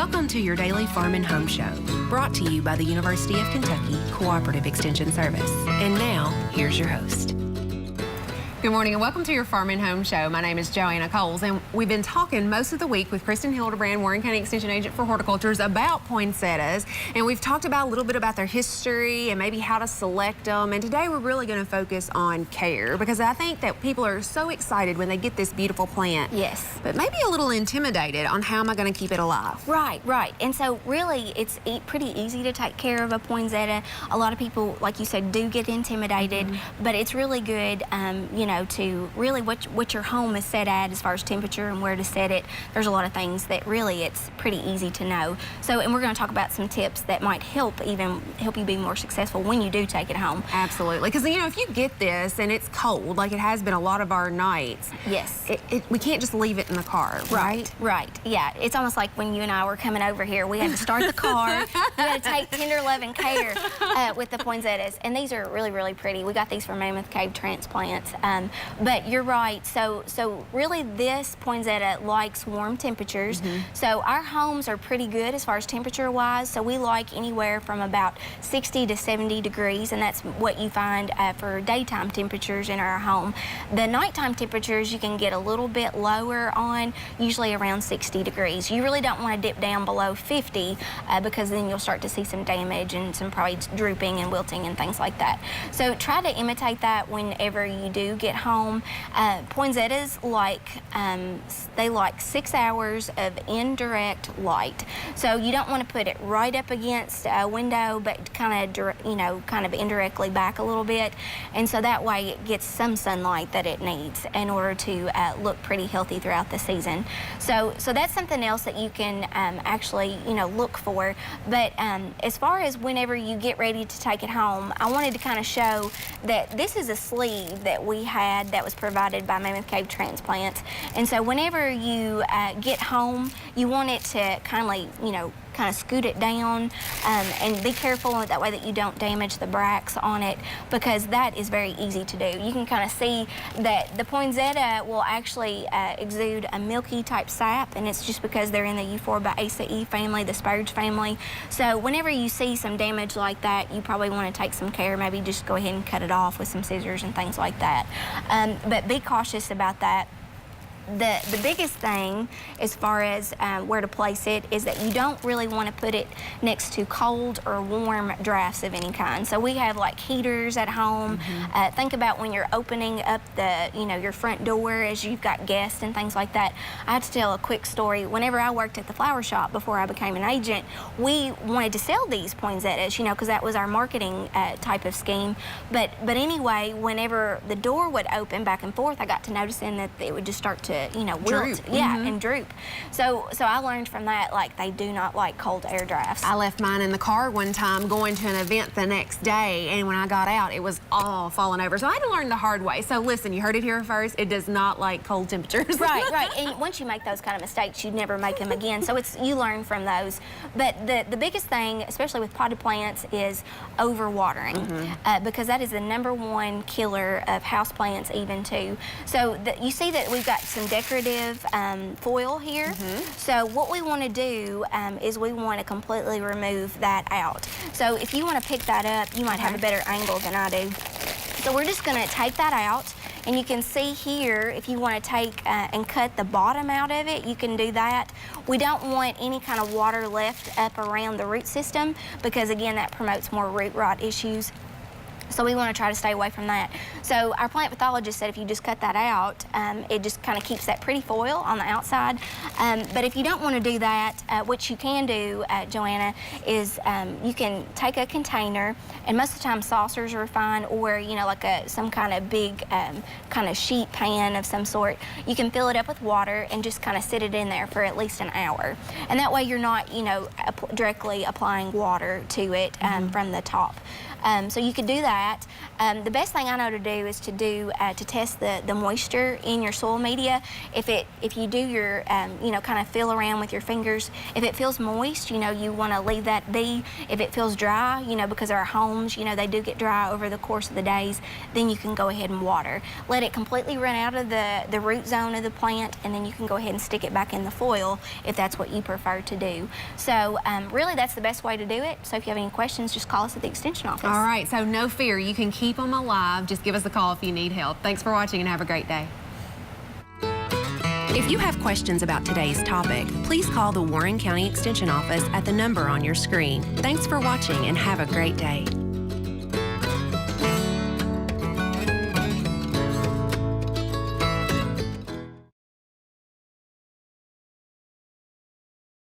Welcome to your daily Farm and Home Show, brought to you by the University of Kentucky Cooperative Extension Service. And now, here's your host. Good morning and welcome to your Farm and Home Show. My name is Joanna Coles, and we've been talking most of the week with Kristin Hildabrand, Warren County Extension Agent for Horticultures, about poinsettias. And we've talked about a little bit about their history and maybe how to select them. And today we're really going to focus on care, because I think that people are so excited when they get this beautiful plant. Yes. But maybe a little intimidated on how am I going to keep it alive. Right. And so really it's pretty easy to take care of a poinsettia. A lot of people, like you said, do get intimidated, but it's really good, to really what your home is set at as far as temperature and where to set it. There's a lot of things that really it's pretty easy to know. So, and we're going to talk about some tips that might help you be more successful when you do take it home. Absolutely, because if you get this and it's cold, like it has been a lot of our nights. Yes. We can't just leave it in the car, right? Right. Yeah. It's almost like when you and I were coming over here, we had to start the car. We had to take tender love and care with the poinsettias, and these are really, really pretty. We got these from Mammoth Cave Transplants. But you're right, so really this poinsettia likes warm temperatures. So our homes are pretty good as far as temperature wise, so we like anywhere from about 60 to 70 degrees, and that's what you find for daytime temperatures in our home. The nighttime temperatures you can get a little bit lower on, usually around 60 degrees. You really don't want to dip down below 50 because then you'll start to see some damage and some probably drooping and wilting and things like that. So try to imitate that whenever you do get home. Poinsettias they like 6 hours of indirect light. So you don't want to put it right up against a window, but kind of indirectly back a little bit. And so that way it gets some sunlight that it needs in order to look pretty healthy throughout the season. So that's something else that you can actually, look for. But as far as whenever you get ready to take it home, I wanted to kind of show that this is a sleeve that we had that was provided by Mammoth Cave Transplants. And so whenever you get home, you want it to kind of scoot it down and be careful that way that you don't damage the bracts on it, because that is very easy to do. You can kind of see that the poinsettia will actually exude a milky type sap, and it's just because they're in the Euphorbiaceae family, the spurge family. So whenever you see some damage like that, you probably want to take some care, maybe just go ahead and cut it off with some scissors and things like that. But be cautious about that. The biggest thing as far as where to place it is that you don't really want to put it next to cold or warm drafts of any kind. So we have like heaters at home. Think about when you're opening up your front door as you've got guests and things like that. I have to tell a quick story. Whenever I worked at the flower shop before I became an agent, we wanted to sell these poinsettias, because that was our marketing type of scheme. But anyway, whenever the door would open back and forth, I got to noticing that it would just start to wilt, droop. and droop. So I learned from that, like, they do not like cold air drafts. I left mine in the car one time going to an event the next day, and when I got out, it was all falling over. So I had to learn the hard way. So listen, you heard it here first. It does not like cold temperatures. Right. And once you make those kind of mistakes, you never make them again. So you learn from those. But the biggest thing, especially with potted plants, is overwatering, because that is the #1 killer of house plants even too. So you see that we've got some decorative foil here. So what we want to do is we want to completely remove that out. So if you want to pick that up, you might have a better angle than I do. So we're just going to take that out, and you can see here, if you want to take and cut the bottom out of it, you can do that. We don't want any kind of water left up around the root system, because again, that promotes more root rot issues. So we want to try to stay away from that. So our plant pathologist said if you just cut that out, it just kind of keeps that pretty foil on the outside. But if you don't want to do that, what you can do, Joanna, is you can take a container, and most of the time saucers are fine, or like some kind of big kind of sheet pan of some sort. You can fill it up with water and just kind of sit it in there for at least an hour. And that way you're not, directly applying water to it from the top. So you could do that. that. The best thing I know to do is to test the moisture in your soil media. If you do your, kind of feel around with your fingers, if it feels moist, you want to leave that be. If it feels dry, because our homes, they do get dry over the course of the days, then you can go ahead and water. Let it completely run out of the root zone of the plant, and then you can go ahead and stick it back in the foil if that's what you prefer to do. So really, that's the best way to do it. So if you have any questions, just call us at the Extension office. All right, so no fear. You can keep them alive. Just give us a call if you need help. Thanks for watching and have a great day. If you have questions about today's topic, please call the Warren County Extension office at the number on your screen. Thanks for watching and have a great day.